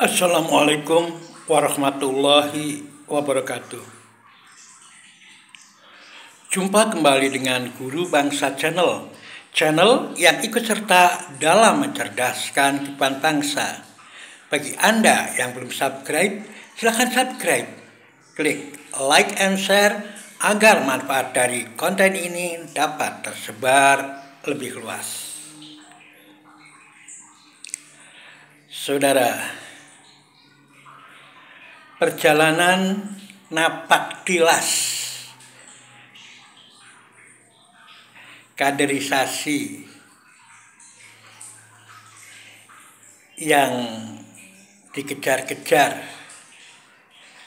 Assalamualaikum warahmatullahi wabarakatuh. Jumpa kembali dengan Guru Bangsa Channel yang ikut serta dalam mencerdaskan kehidupan bangsa. Bagi Anda yang belum subscribe, silahkan subscribe. Klik like and share agar manfaat dari konten ini dapat tersebar lebih luas. Saudara, perjalanan napak tilas kaderisasi yang dikejar-kejar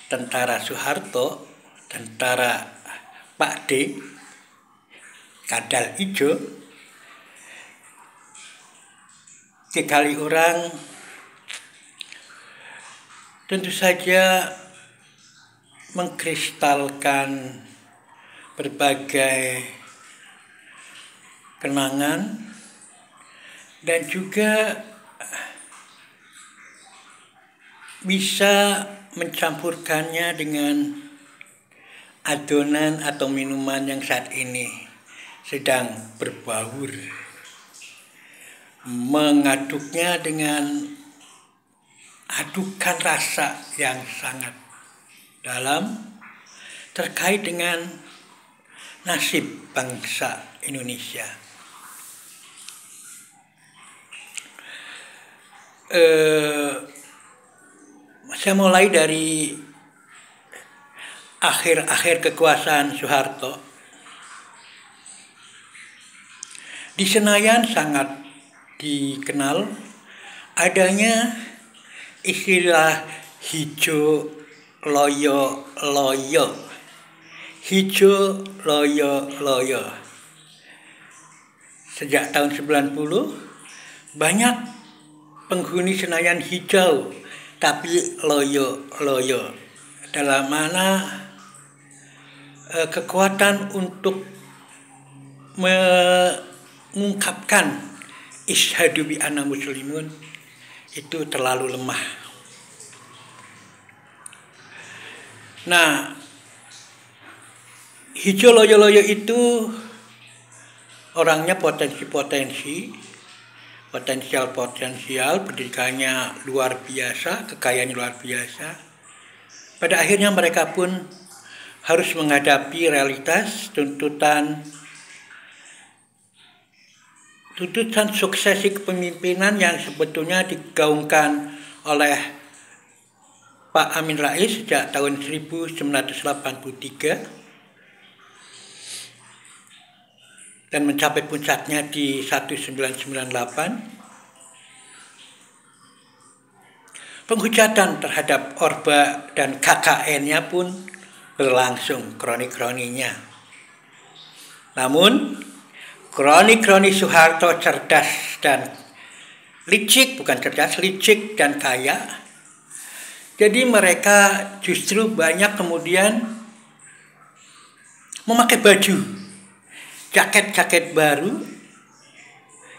tentara Soeharto, tentara Pak D, kadal ijo, dikali orang tentu saja mengkristalkan berbagai kenangan dan juga bisa mencampurkannya dengan adonan atau minuman yang saat ini sedang berbaur, mengaduknya dengan adukan rasa yang sangat dalam terkait dengan nasib bangsa Indonesia. Saya mulai dari akhir kekuasaan Soeharto. Di Senayan sangat dikenal adanya istilah hijau loyo. Hijau loyo. Sejak tahun 90 banyak penghuni Senayan hijau tapi loyo. Dalam mana kekuatan untuk mengungkapkan isyhadu bi anna muslimun itu terlalu lemah. Nah, hijau loyo itu orangnya potensial, pendidikannya luar biasa, kekayaannya luar biasa. Pada akhirnya mereka pun harus menghadapi realitas tuntutan suksesi kepemimpinan yang sebetulnya digaungkan oleh Pak Amin Rais sejak tahun 1983 dan mencapai puncaknya di 1998. Penghujatan terhadap Orba dan KKN-nya pun berlangsung kroni-kroninya. Namun kroni Soeharto licik dan kaya. Jadi mereka justru banyak kemudian memakai baju jaket baru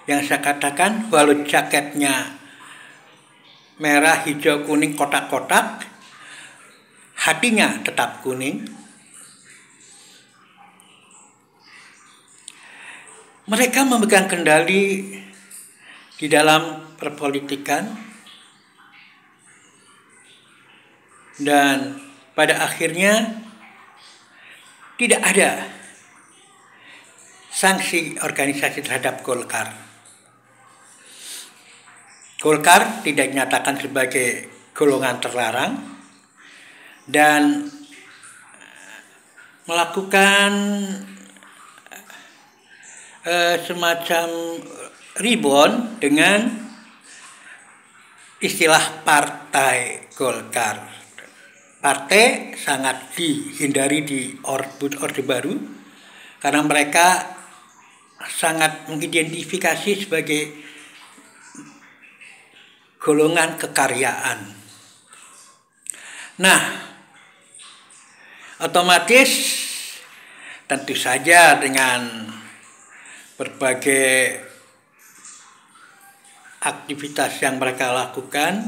yang saya katakan walau jaketnya merah, hijau, kuning, kotak-kotak, hatinya tetap kuning. Mereka memegang kendali di dalam perpolitikan dan pada akhirnya tidak ada sanksi organisasi terhadap Golkar. Golkar tidak dinyatakan sebagai golongan terlarang dan melakukan semacam rebound dengan istilah Partai Golkar. Partai sangat dihindari di Orde Baru karena mereka sangat mengidentifikasi sebagai golongan kekaryaan. Nah, otomatis tentu saja dengan berbagai aktivitas yang mereka lakukan,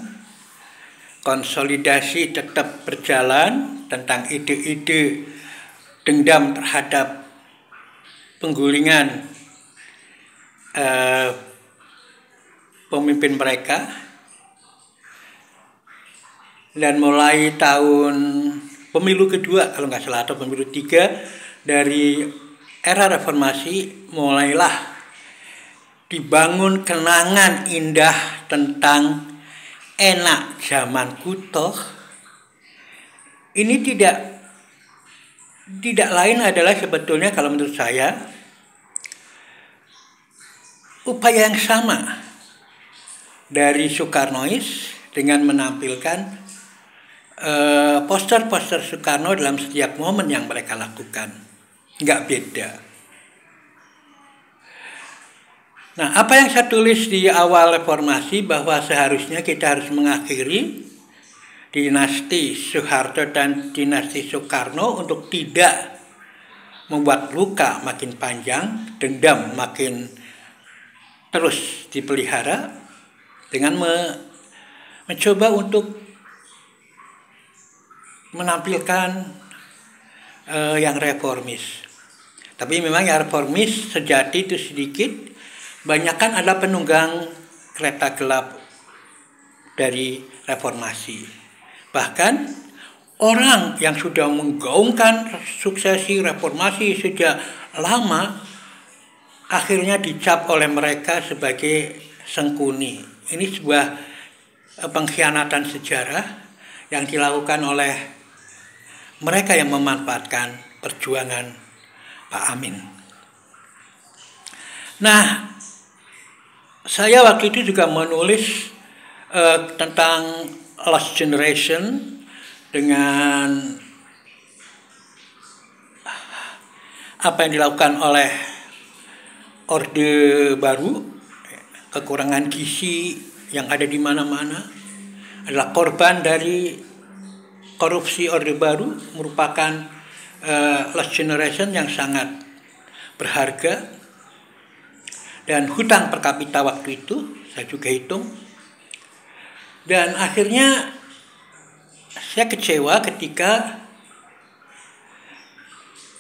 konsolidasi tetap berjalan tentang ide-ide dendam terhadap penggulingan pemimpin mereka. Dan mulai tahun pemilu kedua kalau nggak salah atau pemilu 3 dari era reformasi mulailah dibangun kenangan indah tentang enak zaman kuto. Ini tidak lain adalah sebetulnya kalau menurut saya upaya yang sama dari Soekarnois dengan menampilkan poster-poster Soekarno dalam setiap momen yang mereka lakukan. Nggak beda. Nah, apa yang saya tulis di awal reformasi bahwa seharusnya kita harus mengakhiri dinasti Soeharto dan dinasti Soekarno untuk tidak membuat luka makin panjang, dendam makin terus dipelihara dengan mencoba untuk menampilkan yang reformis. Tapi memang yang reformis sejati itu sedikit, banyakkan adalah penunggang kereta gelap dari reformasi. Bahkan orang yang sudah menggaungkan suksesi reformasi sejak lama akhirnya dicap oleh mereka sebagai sengkuni. Ini sebuah pengkhianatan sejarah yang dilakukan oleh mereka yang memanfaatkan perjuangan Pak Amin. Nah, saya waktu itu juga menulis tentang Lost Generation dengan apa yang dilakukan oleh Orde Baru, kekurangan gizi yang ada di mana-mana adalah korban dari korupsi Orde Baru, merupakan lost generation yang sangat berharga. Dan hutang per kapita waktu itu saya juga hitung. Dan akhirnya saya kecewa ketika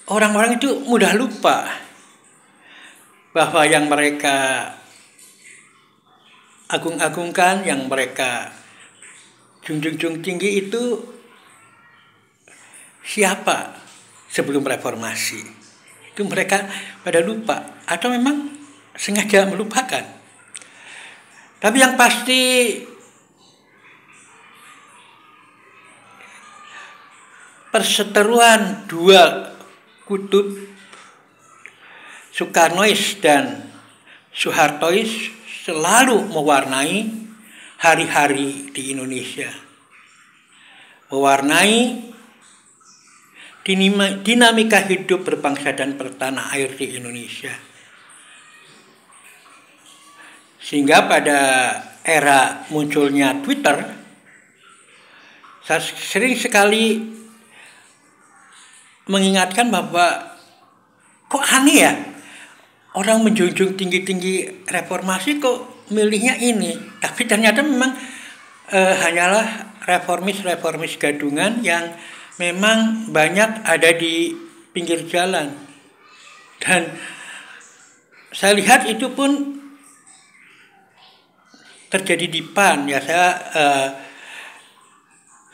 orang-orang itu mudah lupa bahwa yang mereka agung-agungkan, yang mereka junjung tinggi itu siapa sebelum reformasi. Itu mereka pada lupa atau memang sengaja melupakan. Tapi yang pasti perseteruan dua kutub Soekarnois dan Soehartois selalu mewarnai hari-hari di Indonesia. Mewarnai dinamika hidup berbangsa dan bertanah air di Indonesia. Sehingga pada era munculnya Twitter, saya sering sekali mengingatkan bahwa kok aneh ya, orang menjunjung tinggi-tinggi reformasi kok milihnya ini. Tapi ternyata memang hanyalah reformis gadungan yang memang banyak ada di pinggir jalan. Dan saya lihat itu pun terjadi di PAN. Ya, saya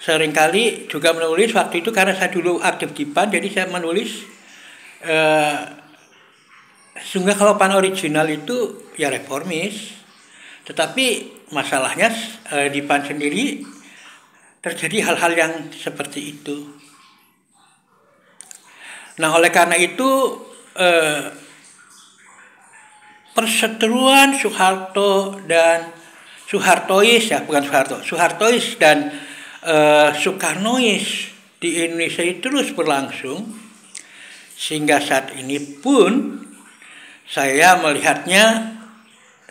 seringkali juga menulis waktu itu karena saya dulu aktif di PAN, jadi saya menulis sehingga kalau PAN original itu ya reformis. Tetapi masalahnya di PAN sendiri terjadi hal-hal yang seperti itu. Nah, oleh karena itu perseteruan Soeharto dan Soehartois dan Soekarnois di Indonesia itu terus berlangsung sehingga saat ini pun saya melihatnya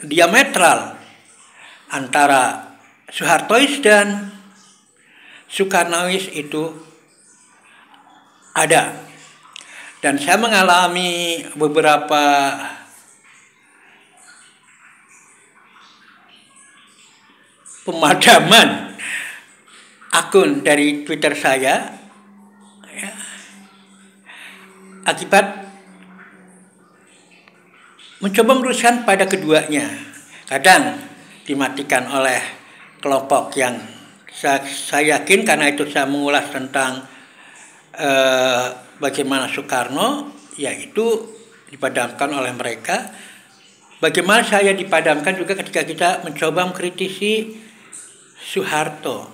diametral antara Soehartois dan Soekarnois itu ada. Dan saya mengalami beberapa pemadaman akun dari Twitter saya ya, akibat mencoba meluruskan pada keduanya. Kadang dimatikan oleh kelompok yang saya yakin, karena itu saya mengulas tentang bagaimana Soekarno, yaitu dipadamkan oleh mereka. Bagaimana saya dipadamkan juga ketika kita mencoba mengkritisi Soeharto.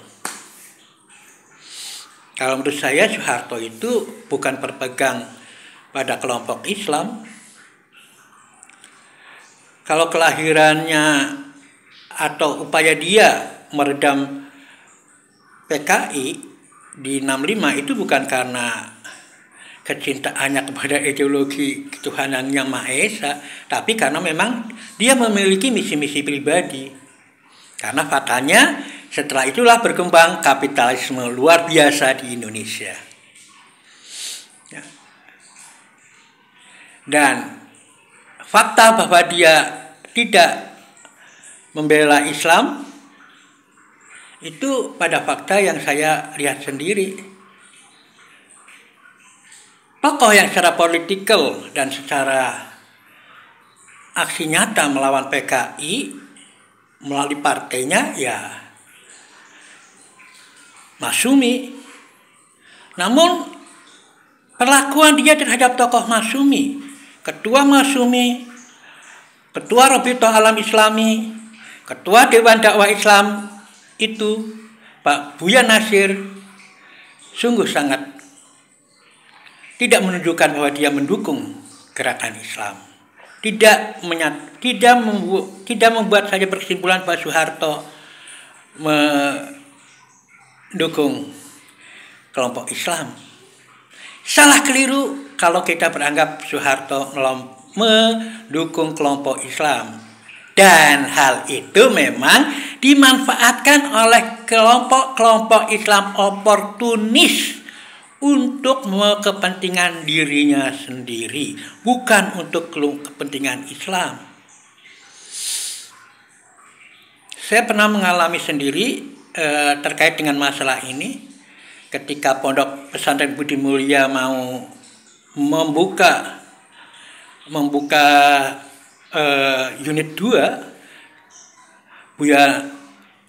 Kalau menurut saya Soeharto itu bukan berpegang pada kelompok Islam. Kalau kelahirannya atau upaya dia meredam PKI di 65 itu bukan karena kecintaannya kepada ideologi ketuhanan yang Maha Esa, tapi karena memang dia memiliki misi-misi pribadi. Karena faktanya setelah itulah berkembang kapitalisme luar biasa di Indonesia. Ya. Dan fakta bahwa dia tidak membela Islam itu pada fakta yang saya lihat sendiri. Tokoh yang secara politikal dan secara aksi nyata melawan PKI melalui partainya ya Masyumi. Namun perlakuan dia terhadap tokoh Masyumi, Ketua Masyumi, Ketua Rabithah Alam Islami, Ketua Dewan Dakwah Islam itu Pak Buya Nasir sungguh sangat tidak menunjukkan bahwa dia mendukung gerakan Islam. Tidak membuat saya berkesimpulan bahwa Soeharto mendukung kelompok Islam. Salah keliru kalau kita beranggap Soeharto mendukung kelompok Islam. Dan hal itu memang dimanfaatkan oleh kelompok-kelompok Islam oportunis untuk kepentingan dirinya sendiri, bukan untuk kepentingan Islam. Saya pernah mengalami sendiri terkait dengan masalah ini ketika Pondok Pesantren Budi Mulia mau membuka unit 2,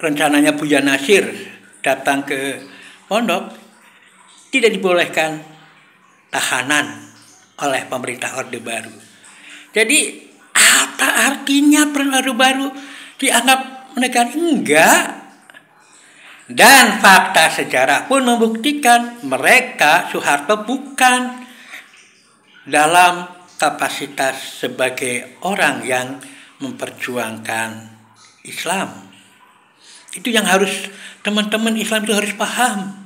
rencananya Buya Nasir datang ke pondok, tidak dibolehkan tahanan oleh pemerintah Orde Baru. Jadi apa artinya Orde Baru dianggap menekan? Enggak. Dan fakta sejarah pun membuktikan mereka, Soeharto bukan dalam kapasitas sebagai orang yang memperjuangkan Islam. Itu yang harus teman-teman Islam itu harus paham.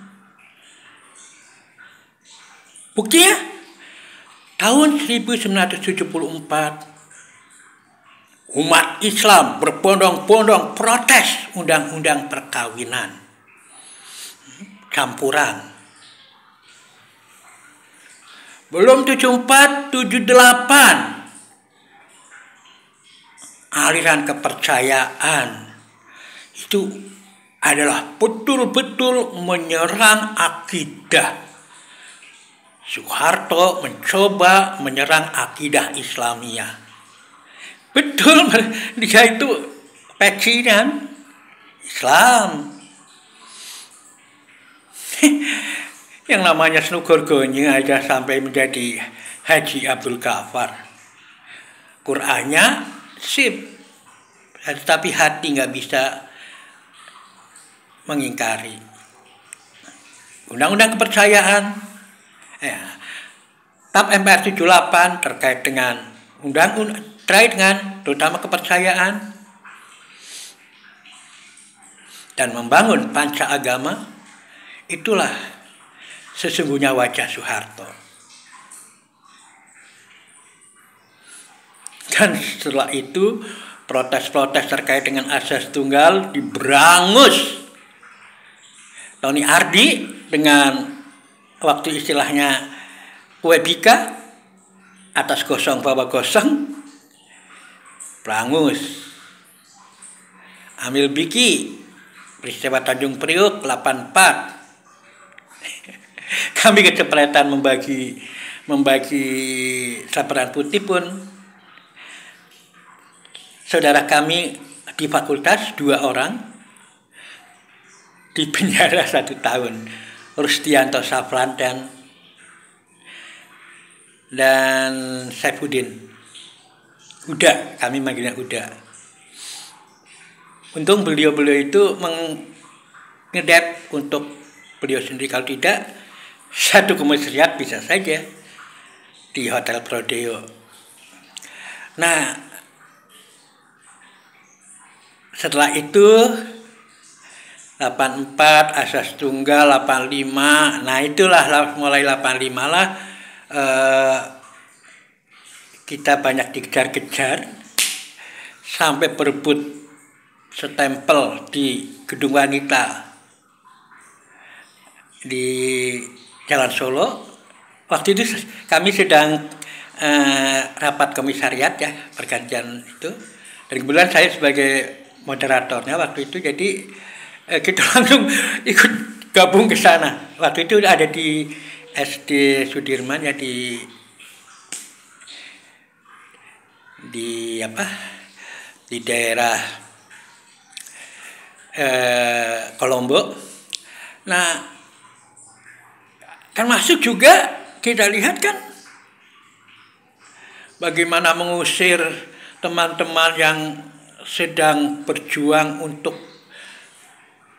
Buktinya tahun 1974 umat Islam berbondong-bondong protes undang-undang perkawinan campuran. Belum 74, 78 aliran kepercayaan itu adalah betul-betul menyerang akidah. Soeharto mencoba menyerang akidah Islamiyah. Betul, dia itu pecinan Islam. Yang namanya Snugorgoni aja sampai menjadi Haji Abdul Ghaffar. Qur'annya sip, tapi hati nggak bisa mengingkari. Undang-undang kepercayaan, TAP MPR 78 terkait dengan terkait dengan terutama kepercayaan dan membangun panca agama, itulah sesungguhnya wajah Soeharto. Dan setelah itu protes-protes terkait dengan asas tunggal diberangus Tony Ardi dengan waktu istilahnya Webika atas gosong bawah gosong, berangus. Amil Biki peristiwa Tanjung Priuk 84. Kami kecepatan membagi sabaran putih pun. Saudara kami di fakultas 2 orang di penjara 1 tahun, Rustianto Safran dan Saifuddin. Uda, kami manggilnya Uda. Untung beliau itu mengedep untuk beliau sendiri, kalau tidak satu komisariat bisa saja di Hotel Prodeo. Nah, setelah itu 84, asas tunggal 85. Nah, itulah mulai 85 lah kita banyak dikejar-kejar sampai berebut stempel di Gedung Wanita di Jalan Solo. Waktu itu kami sedang rapat komisariat ya, pergantian itu. Dan kebetulan saya sebagai moderatornya waktu itu, jadi kita langsung ikut gabung ke sana. Waktu itu ada di SD Sudirman ya, di daerah Kolombo. Nah, termasuk juga kita lihat kan bagaimana mengusir teman-teman yang sedang berjuang untuk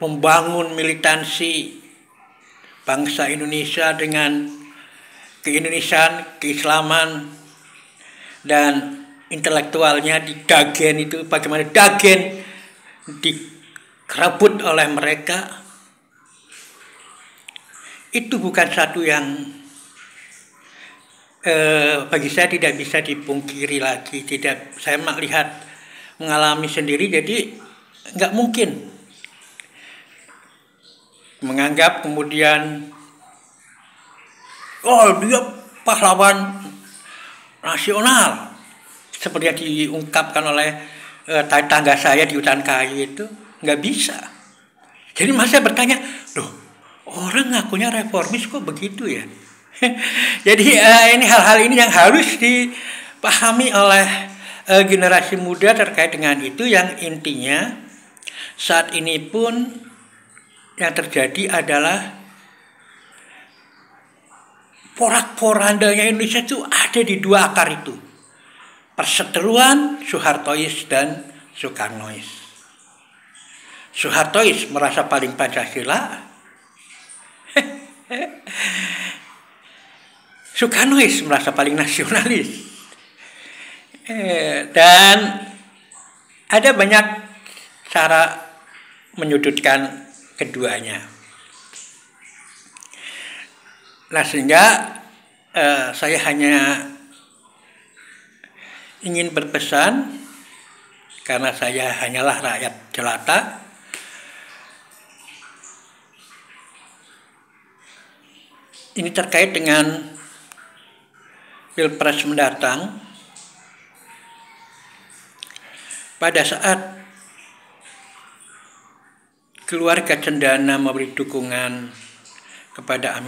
membangun militansi bangsa Indonesia dengan keindonesiaan, keislaman, dan intelektualnya di Dagen itu, bagaimana Dagen dikerabut oleh mereka. Itu bukan satu yang bagi saya tidak bisa dipungkiri lagi. Saya mengalami sendiri, jadi nggak mungkin menganggap kemudian dia pahlawan nasional seperti yang diungkapkan oleh tetangga saya di hutan kayu itu. Nggak bisa. Jadi saya bertanya, loh, orang ngakunya reformis kok begitu ya? Jadi ini hal-hal ini yang harus dipahami oleh generasi muda terkait dengan itu, yang intinya saat ini pun yang terjadi adalah porak-porandanya Indonesia itu ada di 2 akar itu. Perseteruan Soehartois dan Soekarnois. Soehartois merasa paling Pancasila. Soekarnois merasa paling nasionalis. Dan ada banyak cara menyudutkan keduanya. Nah, sehingga saya hanya ingin berpesan, karena saya hanyalah rakyat jelata, ini terkait dengan Pilpres mendatang. Pada saat keluarga Cendana memberi dukungan kepada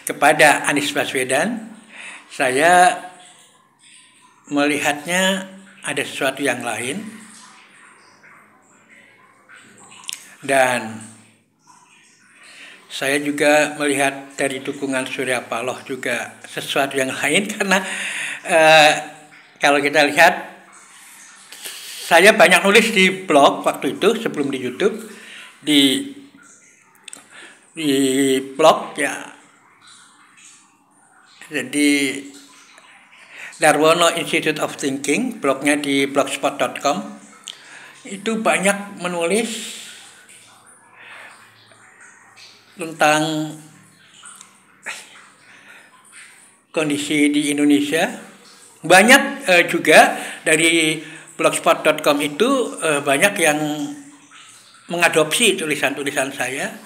kepada Anies Baswedan, saya melihatnya ada sesuatu yang lain, dan saya juga melihat dari dukungan Surya Paloh juga sesuatu yang lain, karena kalau kita lihat, saya banyak nulis di blog waktu itu sebelum di YouTube, di blog ya. Jadi Darwono Institute of Thinking, blognya di blogspot.com, itu banyak menulis tentang kondisi di Indonesia. Banyak juga dari blogspot.com itu banyak yang mengadopsi tulisan-tulisan saya.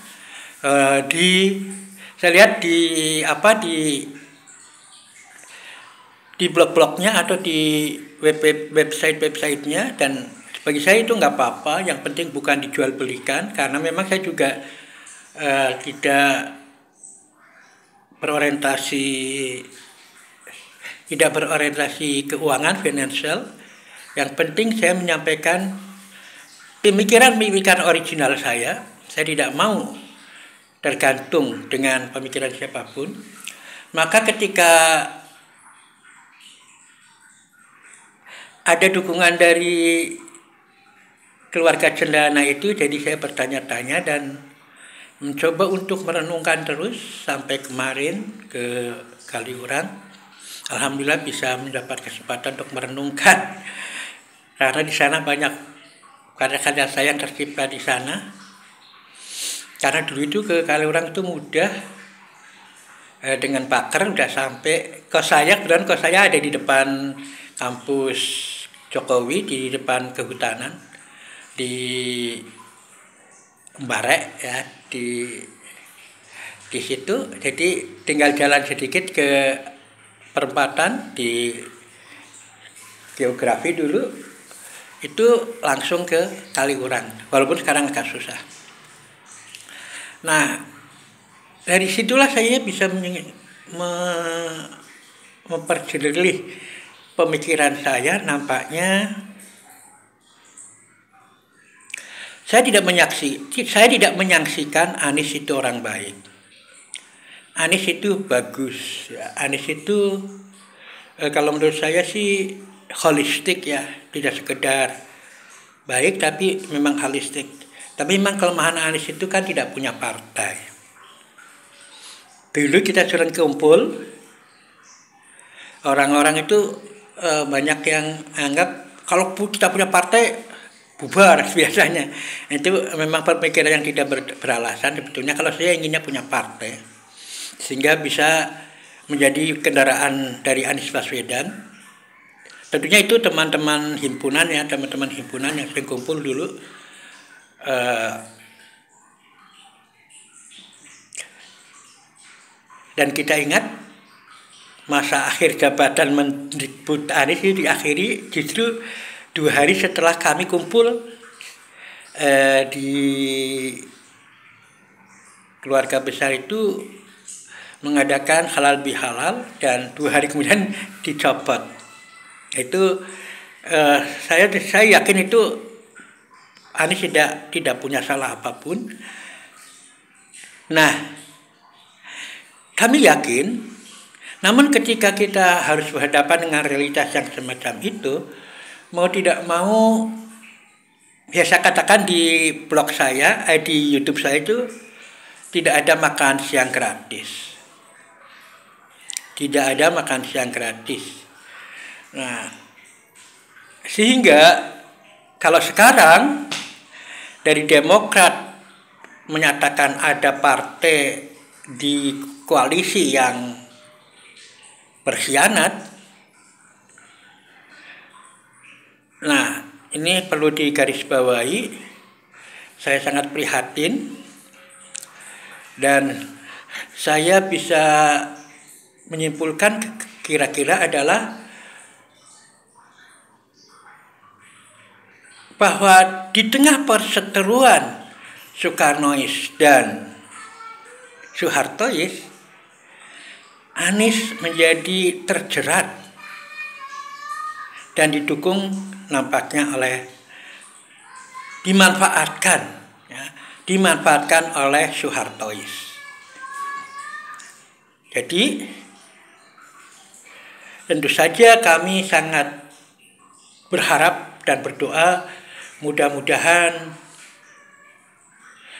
Saya lihat di blog-blognya atau di website-websitenya dan Bagi saya itu nggak apa-apa, yang penting bukan dijual belikan, karena memang saya juga tidak berorientasi keuangan finansial. Yang penting saya menyampaikan pemikiran original saya. Saya tidak mau tergantung dengan pemikiran siapapun. Maka ketika ada dukungan dari keluarga cendana itu, jadi saya bertanya-tanya dan mencoba untuk merenungkan terus sampai kemarin ke Kaliurang. Alhamdulillah bisa mendapat kesempatan untuk merenungkan, karena di sana banyak karya-karya saya yang tercipta di sana. Karena dulu itu ke Kaliurang itu mudah, dengan paker udah sampai. Kos saya ada di depan kampus Jokowi, di depan kehutanan di Barek ya, di situ. Jadi tinggal jalan sedikit ke perempatan di geografi dulu, itu langsung ke Kaliurang, walaupun sekarang agak susah. Nah, dari situlah saya bisa memperjelas pemikiran saya. Nampaknya saya tidak menyaksikan Anies itu orang baik. Anies itu bagus. Anies itu kalau menurut saya sih holistik ya, tidak sekedar baik tapi memang holistik. Tapi memang kelemahan Anies itu kan tidak punya partai. Dulu kita sering kumpul, orang-orang itu banyak yang anggap kalau kita punya partai bubar biasanya. Itu memang pemikiran yang tidak beralasan sebetulnya. Kalau saya inginnya punya partai, sehingga bisa menjadi kendaraan dari Anies Baswedan. Tentunya itu teman-teman himpunan ya, teman-teman himpunan yang sering kumpul dulu. Dan kita ingat masa akhir jabatan Mendikbud Anies itu diakhiri justru 2 hari setelah kami kumpul di keluarga besar itu mengadakan halal bihalal, dan 2 hari kemudian dicopot. Itu saya yakin itu Anies tidak punya salah apapun. Nah, kami yakin, namun ketika kita harus berhadapan dengan realitas yang semacam itu, mau tidak mau, ya saya katakan di blog saya, di YouTube saya itu tidak ada makan siang gratis. Tidak ada makan siang gratis. Nah, sehingga kalau sekarang dari Demokrat menyatakan ada partai di koalisi yang berkhianat, nah ini perlu digarisbawahi. Saya sangat prihatin, dan saya bisa menyimpulkan kira-kira adalah bahwa di tengah perseteruan Soekarnois dan Soehartois, Anies menjadi terjerat dan didukung nampaknya dimanfaatkan oleh Soehartois. Jadi tentu saja kami sangat berharap dan berdoa mudah-mudahan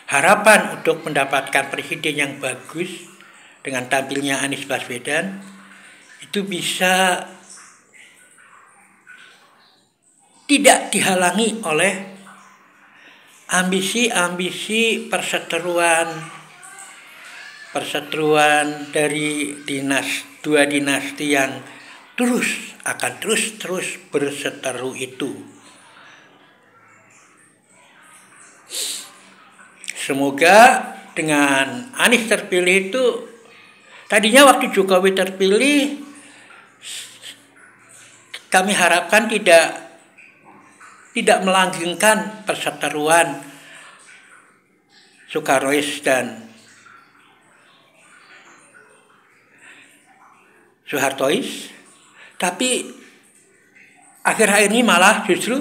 harapan untuk mendapatkan presiden yang bagus dengan tampilnya Anies Baswedan itu bisa tidak dihalangi oleh ambisi-ambisi perseteruan dari dua dinasti yang akan terus berseteru itu. Semoga dengan Anies terpilih itu, tadinya waktu Jokowi terpilih kami harapkan tidak tidak melanggengkan perseteruan Soekarnois dan Soehartois, tapi akhir-akhir ini malah justru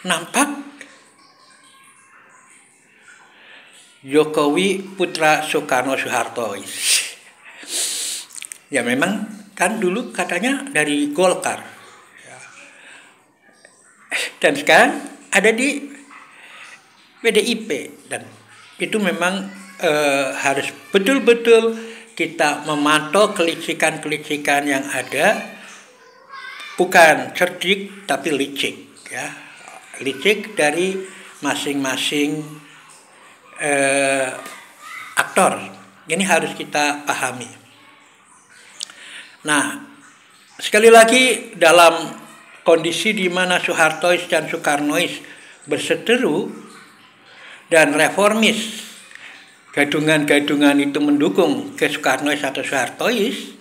nampak Jokowi putra Soekarno Soehartois. Ya memang kan dulu katanya dari Golkar, dan sekarang ada di PDIP, dan itu memang harus betul-betul kita memantau kelicikan-kelicikan yang ada, bukan cerdik tapi licik, ya, licik dari masing-masing aktor. Ini harus kita pahami. Nah, sekali lagi dalam kondisi di mana Soehartois dan Soekarnois berseteru dan reformis, gadungan-gadungan itu mendukung ke Soekarnois atau Soehartois,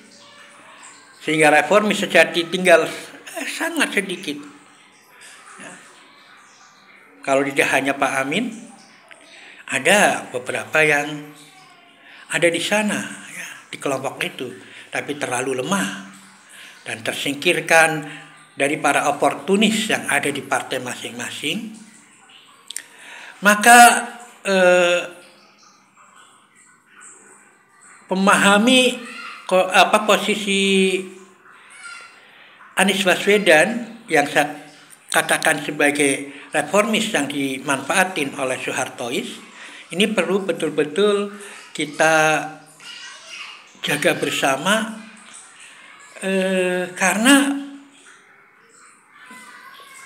sehingga reformis sejati tinggal sangat sedikit. Ya. Kalau tidak hanya Pak Amin, ada beberapa yang ada di sana, ya, di kelompok itu, tapi terlalu lemah dan tersingkirkan dari para oportunis yang ada di partai masing-masing. Maka memahami posisi Anies Baswedan yang saya katakan sebagai reformis yang dimanfaatin oleh Soehartois, ini perlu betul-betul kita jaga bersama, karena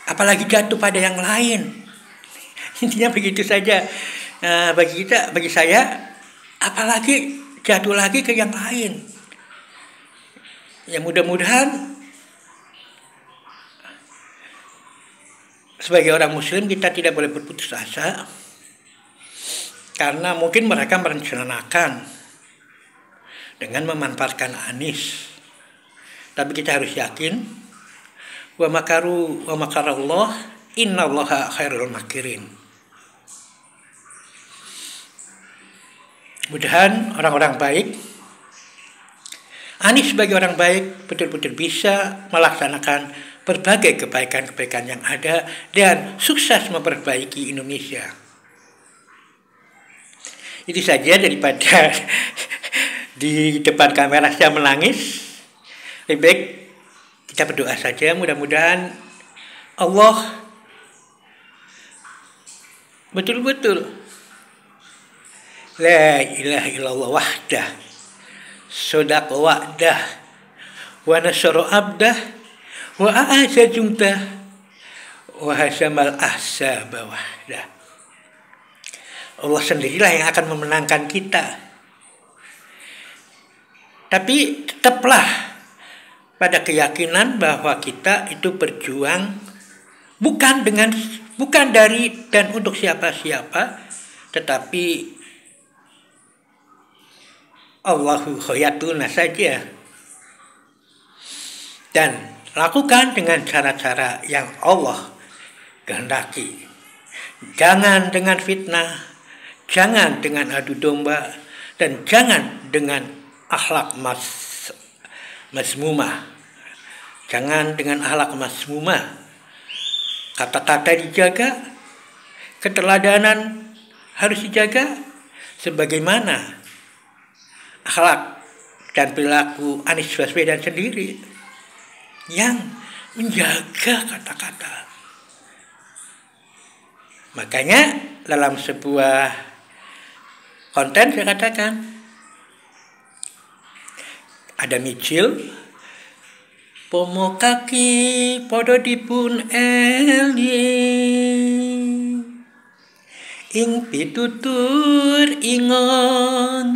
apalagi jatuh pada yang lain. Intinya begitu saja. Bagi saya, apalagi jatuh lagi ke yang lain. Yang mudah-mudahan sebagai orang Muslim kita tidak boleh berputus asa, karena mungkin mereka merencanakan dengan memanfaatkan Anies. Tapi kita harus yakin, wa makaru wa makarallah, innallaha khairul makirin. Mudah-mudahan orang-orang baik, Anies sebagai orang baik, betul-betul bisa melaksanakan berbagai kebaikan-kebaikan yang ada dan sukses memperbaiki Indonesia. Itu saja, daripada di depan kamera saya menangis, lebih baik kita berdoa saja. Mudah-mudahan Allah betul-betul la ilaha illallah wahdah, sodaq wa'dah, wa nasara abdah, wa a'asa jumtah, wa hasamal ahsaba wahdah. Allah sendirilah yang akan memenangkan kita. Tapi tetaplah pada keyakinan bahwa kita itu berjuang bukan dari dan untuk siapa-siapa, tetapi Allahu khayatuna saja. Dan lakukan dengan cara-cara yang Allah kehendaki. Jangan dengan fitnah, jangan dengan adu domba, dan jangan dengan akhlak masmumah. Jangan dengan akhlak masmumah. Kata-kata dijaga, keteladanan harus dijaga, sebagaimana akhlak dan perilaku Anies Baswedan sendiri yang menjaga kata-kata. Makanya dalam sebuah konten saya katakan, ada micil, pomo kaki podo dipun eli, ing pitutur ingon,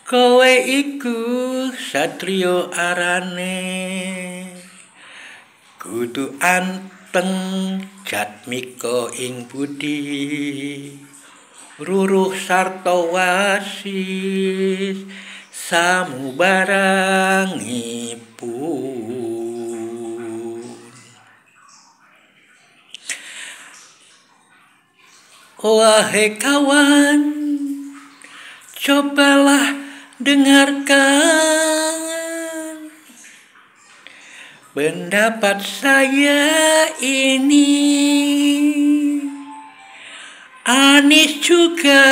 kowe iku satrio arane, kudu anteng jatmiko ing budi, ruruh sarta wasis samubarangipun. Wahai kawan, cobalah dengarkan pendapat saya ini. Anies juga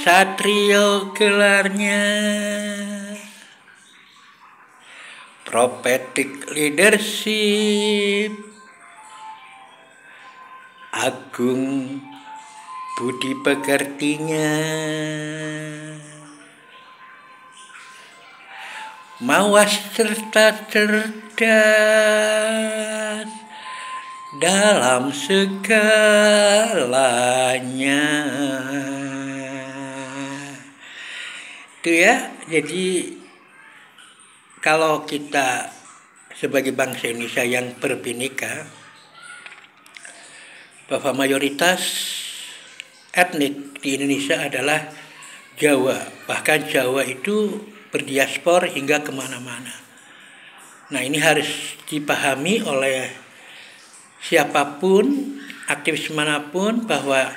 Satrio gelarnya. Prophetic leadership, agung budi pekertinya, mawas serta cerdas dalam segalanya. Itu ya, jadi kalau kita sebagai bangsa Indonesia yang berbineka, bahwa mayoritas etnik di Indonesia adalah Jawa. Bahkan Jawa itu berdiaspor hingga kemana-mana. Nah, ini harus dipahami oleh siapapun, aktivis manapun, bahwa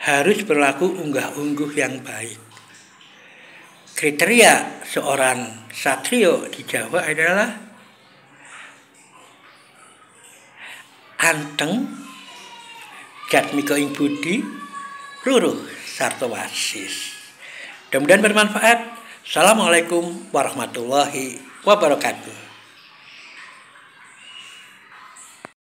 harus berlaku unggah-ungguh yang baik. Kriteria seorang satrio di Jawa adalah anteng, jatmiko ing budi, luruh sarta wasis. Mudah-mudahan bermanfaat. Assalamualaikum warahmatullahi wabarakatuh.